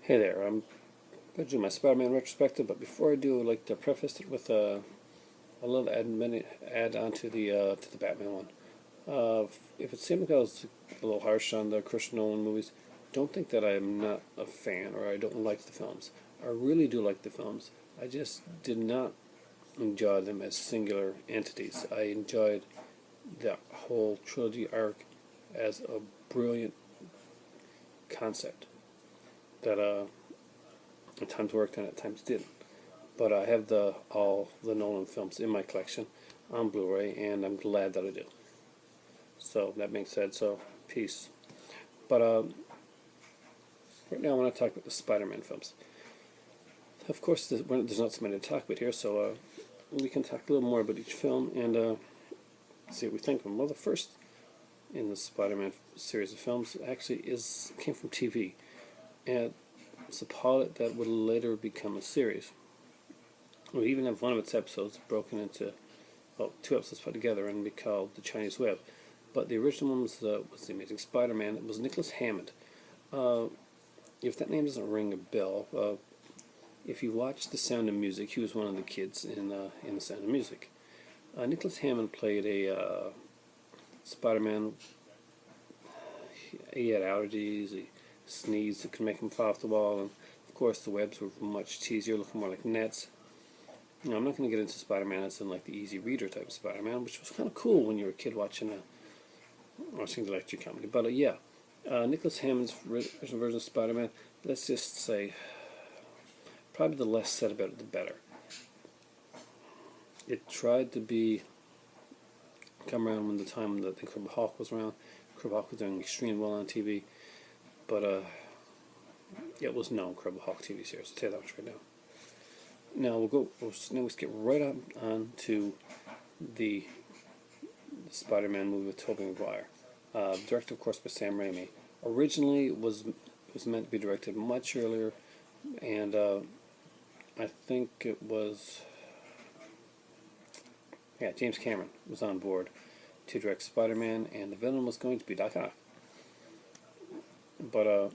Hey there, I'm going to do my Spider-Man retrospective, but before I do, I'd like to preface it with a little add on to the Batman one. If it seems like I was a little harsh on the Christopher Nolan movies, don't think that I'm not a fan or I don't like the films. I really do like the films. I just did not enjoy them as singular entities. I enjoyed the whole trilogy arc as a brilliant concept that at times worked and at times didn't. But I have all the Nolan films in my collection on Blu-ray, and I'm glad that I do. So that being said, so peace. But right now I want to talk about the Spider-Man films. Of course, there's not so many to talk about here, so we can talk a little more about each film and see what we think of them. Well, the first in the Spider-Man series of films actually came from TV, and it's a pilot that would later become a series. We even have one of its episodes broken into, well, two episodes put together and be called The Chinese Web. But the original one was The Amazing Spider-Man. It was Nicholas Hammond. If that name doesn't ring a bell, if you watch The Sound of Music, he was one of the kids in The Sound of Music. Nicholas Hammond played a Spider-Man. He had allergies, he sneezed, it could make him fall off the wall, and of course the webs were much cheesier, looking more like nets. Now, I'm not going to get into Spider-Man as in like the easy reader type of Spider-Man, which was kind of cool when you were a kid watching the lecture comedy. But yeah, Nicholas Hammond's original version of Spider-Man, let's just say, probably the less said about it, the better. It tried to come around when the time that the Incredible Hulk was around. Incredible Hulk was doing extremely well on TV, but it was no Incredible Hulk TV series. I'll tell you that much right now. Now we'll skip right on to the Spider-Man movie with Tobey Maguire, directed of course by Sam Raimi. Originally it was meant to be directed much earlier, and I think it was James Cameron was on board to direct Spider-Man, and the villain was going to be Doc Ock. But it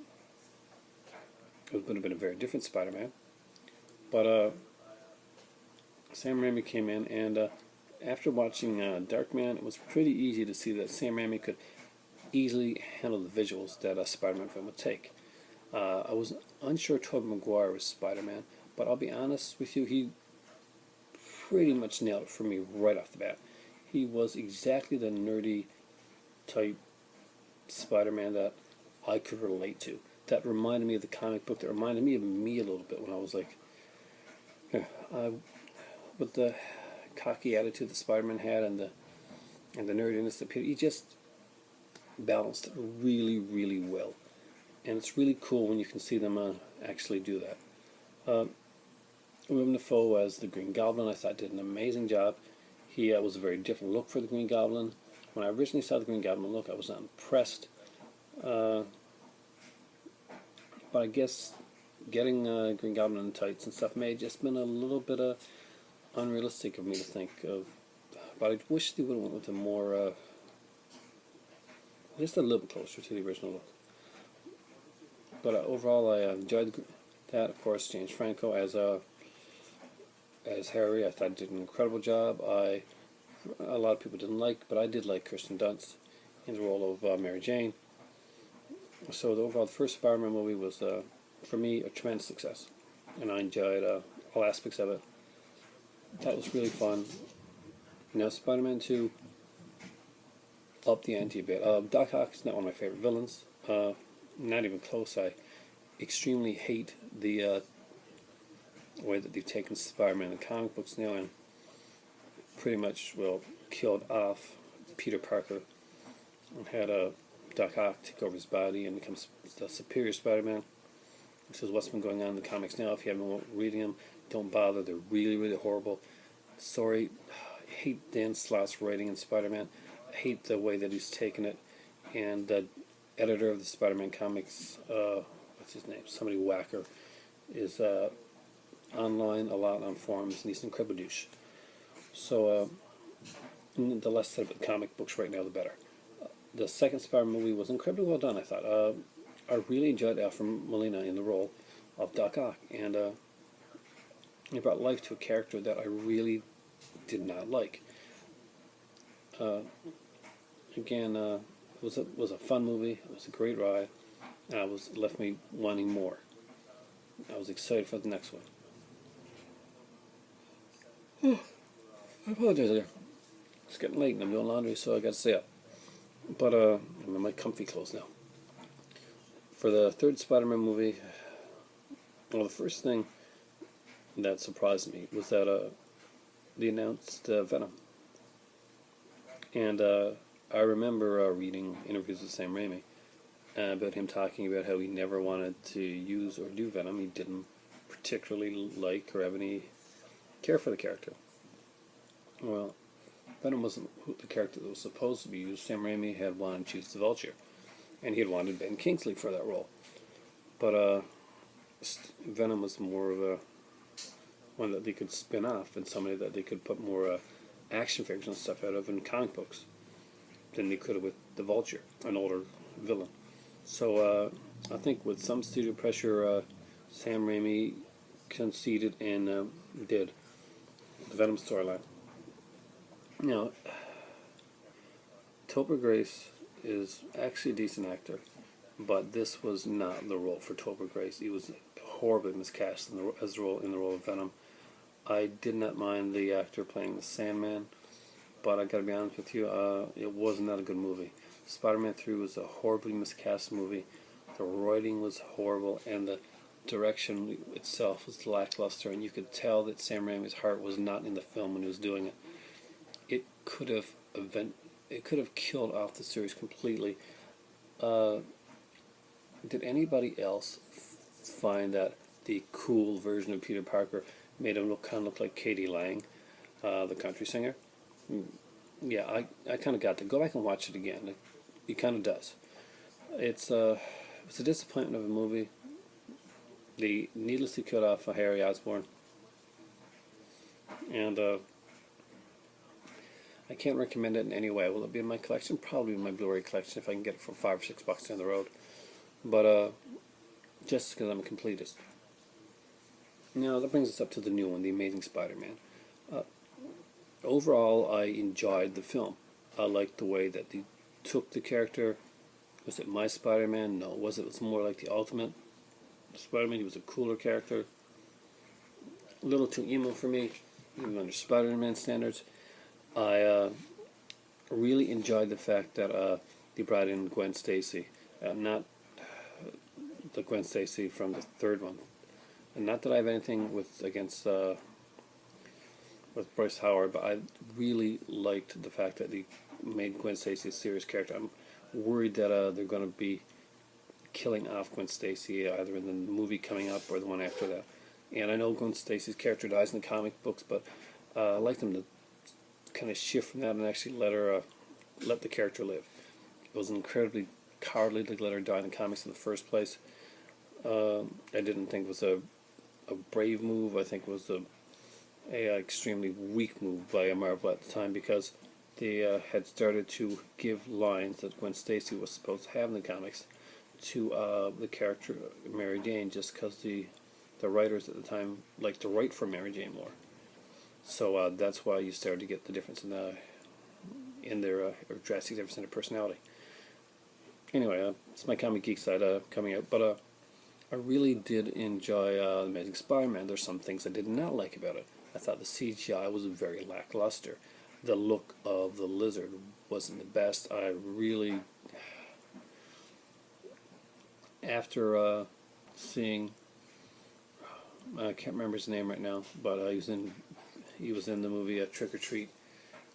would have been a very different Spider-Man. But Sam Raimi came in, and after watching Darkman, it was pretty easy to see that Sam Raimi could easily handle the visuals that a Spider-Man film would take. I was unsure Tobey Maguire was Spider-Man, but I'll be honest with you, he pretty much nailed it for me right off the bat. He was exactly the nerdy type Spider-Man that I could relate to. That reminded me of the comic book, that reminded me of me a little bit when I was like, with the cocky attitude that Spider-Man had and the nerdiness that he just balanced it really, really well. And it's really cool when you can see them actually do that. Willem Dafoe as the Green Goblin, I thought did an amazing job. He was a very different look for the Green Goblin. When I originally saw the Green Goblin look, I was not impressed. But I guess getting Green Goblin in tights and stuff may have just been a little bit unrealistic of me to think of. But I wish they would have went with a more, just a little bit closer to the original look. But overall, I enjoyed that. Of course, James Franco as Harry, I thought did an incredible job. A lot of people didn't like, but I did like Kirsten Dunst in the role of Mary Jane. So the first Spider-Man movie was, for me, a tremendous success, and I enjoyed all aspects of it. That was really fun. Now Spider-Man 2 upped the ante a bit. Doc Ock is not one of my favorite villains. Not even close. I extremely hate the way that they've taken Spider-Man in the comic books now and pretty much, killed off Peter Parker and had Doc Ock take over his body and becomes the superior Spider-Man. This is what's been going on in the comics now. If you haven't been reading them, don't bother. They're really, really horrible. Sorry, I hate Dan Slott's writing in Spider-Man. I hate the way that he's taken it. And the editor of the Spider-Man comics, what's his name? Somebody Whacker, is online a lot on forums, and he's an incredible douche. So the less said about the comic books right now, the better. The second Spider-Man movie was incredibly well done, I thought. I really enjoyed Alfred Molina in the role. of Doc Ock, and he brought life to a character that I really did not like. Uh, Again, it was a fun movie. It was a great ride, and left me wanting more. I was excited for the next one. I apologize there. It's getting late and I'm doing laundry, so I got to stay up. But I'm in my comfy clothes now. For the third Spider-Man movie, well, the first thing that surprised me was that they announced Venom, and I remember reading interviews with Sam Raimi about him talking about how he never wanted to use or do Venom. He didn't particularly like or have any care for the character. Well, Venom wasn't the character that was supposed to be used. Sam Raimi had wanted to choose the Vulture, and he had wanted Ben Kingsley for that role. But Venom was more of a one that they could spin off and somebody that they could put more action figures and stuff out of in comic books than they could have with the Vulture, an older villain. So I think with some studio pressure, Sam Raimi conceded and did the Venom storyline. Now, Topher Grace is actually a decent actor, but this was not the role for Topher Grace. He was horribly miscast in the role of Venom. I did not mind the actor playing the Sandman, but I gotta be honest with you, it was not a good movie. Spider-Man 3 was a horribly miscast movie. The writing was horrible, and the direction itself was lackluster, and you could tell that Sam Raimi's heart was not in the film when he was doing it. It could have killed off the series completely. Did anybody else find that the cool version of Peter Parker made him kind of look like Katie Lang, the country singer? Yeah, I kind of got to go back and watch it again. It kind of does. It's a disappointment of a movie. They needlessly cut off Harry Osborn, and I can't recommend it in any way. Will it be in my collection? Probably in my Blu-ray collection if I can get it for $5 or $6 down the road. But just because I'm a completist. Now that brings us up to the new one, The Amazing Spider-Man. Overall, I enjoyed the film. I liked the way that they took the character. Was it my Spider-Man? No, it wasn't. It was more like the Ultimate Spider-Man. He was a cooler character. A little too emo for me, even under Spider-Man standards. I really enjoyed the fact that they brought in Gwen Stacy, not the Gwen Stacy from the third one, and not that I have anything against with Bryce Howard, but I really liked the fact that they made Gwen Stacy a serious character. I'm worried that they're going to be killing off Gwen Stacy either in the movie coming up or the one after that. And I know Gwen Stacy's character dies in the comic books, but I like them to kind of shift from that and actually let the character live. It was incredibly cowardly to let her die in the comics in the first place. I didn't think it was a brave move. I think it was a extremely weak move by Marvel at the time, because they had started to give lines that Gwen Stacy was supposed to have in the comics to the character Mary Jane, just because the writers at the time liked to write for Mary Jane more. So that's why you started to get the difference in their or drastic difference in their personality. Anyway, it's my comic geek side coming out, but I really did enjoy Amazing Spider-Man. There's some things I did not like about it. I thought the CGI was very lackluster. The look of the lizard wasn't the best. I really, after seeing, I can't remember his name right now, but he was in the movie Trick or Treat.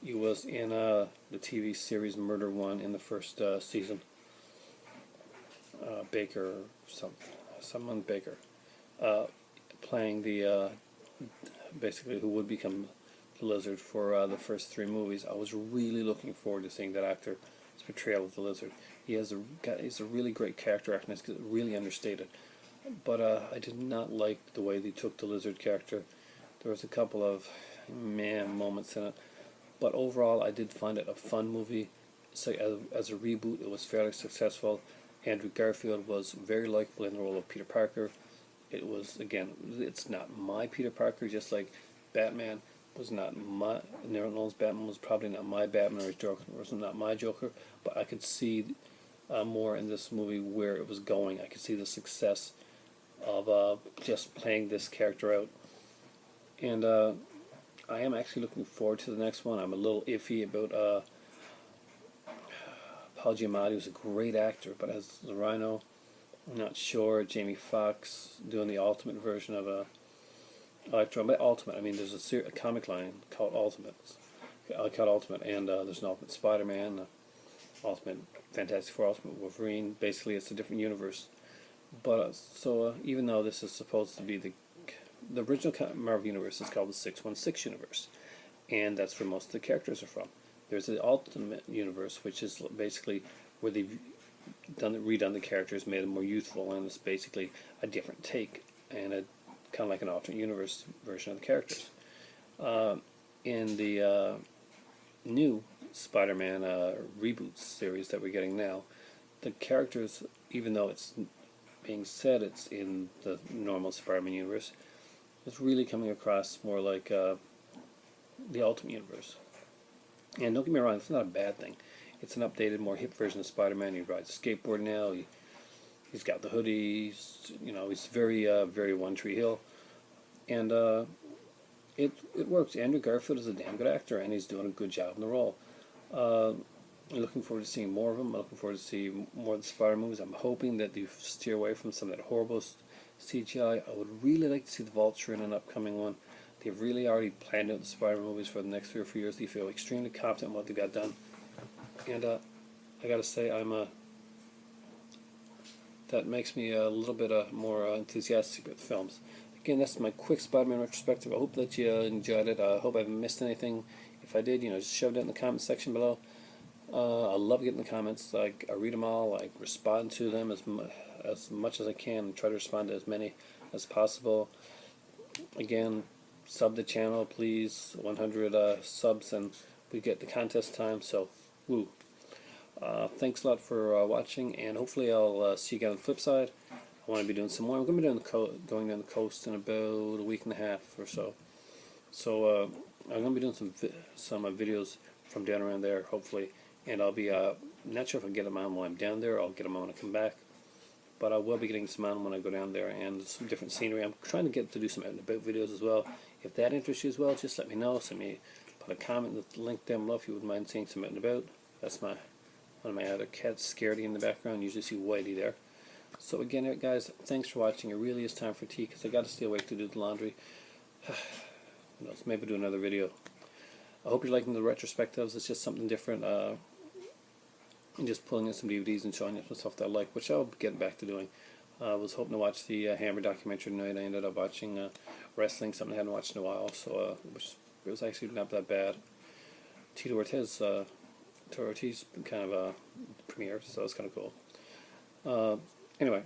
He was in the TV series Murder One in the first season. Baker, someone Baker, playing the basically who would become the Lizard for the first three movies. I was really looking forward to seeing that actor's portrayal of the Lizard. He's a really great character actor, and it's really understated. But I did not like the way they took the Lizard character. There was a couple of moments in it, but overall I did find it a fun movie. So as a reboot, it was fairly successful. Andrew Garfield was very likable in the role of Peter Parker, It was, again, it's not my Peter Parker, just like Batman was not my, Nolan's Batman was probably not my Batman, or his Joker was not my Joker, but I could see more in this movie where it was going. I could see the success of just playing this character out. And I am actually looking forward to the next one. I'm a little iffy about Paul Giamatti, who's a great actor, but as the Rhino, I'm not sure. Jamie Foxx doing the Ultimate version of Electro. By Ultimate, I mean there's a comic line called Ultimates, called Ultimate, and there's an Ultimate Spider-Man, Ultimate Fantastic Four, Ultimate Wolverine. Basically, it's a different universe. But even though this is supposed to be the original Marvel universe, is called the 616 universe, and that's where most of the characters are from. There's the Ultimate universe, which is basically where they've redone the characters, made them more youthful, and it's basically a different take and a kind of like an alternate universe version of the characters. In the new Spider-Man reboot series that we're getting now, the characters, even though it's being said it's in the normal Spider-Man universe, it's really coming across more like the Ultimate universe. And don't get me wrong, it's not a bad thing. It's an updated, more hip version of Spider-Man. He rides a skateboard now. He's got the hoodie. He's very, very One Tree Hill, and it works. Andrew Garfield is a damn good actor, and he's doing a good job in the role. I'm looking forward to seeing more of him. I'm looking forward to seeing more of the Spider movies. I'm hoping that they steer away from some of that horrible CGI. I would really like to see the Vulture in an upcoming one. They've really already planned out the Spider movies for the next 3 or 4 years. They feel extremely confident in what they've got done. And I gotta say, that makes me a little bit more enthusiastic about the films. Again, that's my quick Spider-Man retrospective. I hope that you enjoyed it. I hope I haven't missed anything. If I did, just shove it in the comment section below. I love getting the comments. I read them all. I respond to them as much as I can, and try to respond to as many as possible. Again, sub the channel, please. 100 subs, and we get the contest time. So, woo. Thanks a lot for watching, and hopefully I'll see you again on the flip side. I want to be doing some more. I'm going to be going down the coast in about a week and a half or so. So I'm going to be doing some videos from down around there, hopefully. And I'll be not sure if I'll get them on while I'm down there. I'll get them on when I come back. But I will be getting some on when I go down there, and some different scenery. I'm trying to get to do some out and about videos as well. If that interests you as well, just let me know. Put a comment with the link down below if you wouldn't mind seeing some out and about. That's one of my other cats, Scaredy, in the background. You usually see Whitey there. So again, guys, thanks for watching. It really is time for tea, because I got to stay awake to do the laundry. Who knows? Maybe do another video. I hope you're liking the retrospectives. It's just something different. And just pulling in some DVDs and showing you some stuff that I like, which I'll get back to doing. I was hoping to watch the Hammer documentary tonight. I ended up watching wrestling, something I hadn't watched in a while, so it was actually not that bad. Tito Ortiz kind of premiered, so it's kind of cool. Anyway,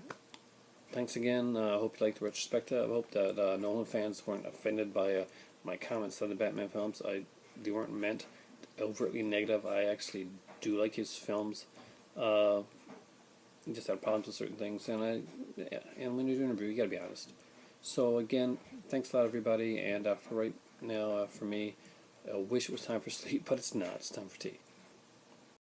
thanks again. I hope you liked the retrospective. I hope that Nolan fans weren't offended by my comments on the Batman films. They weren't meant overtly negative. I actually do like his films. Just have problems with certain things, and when you're doing a review, you gotta be honest. So again, thanks a lot, everybody. And for right now, for me, I wish it was time for sleep, but it's not. It's time for tea.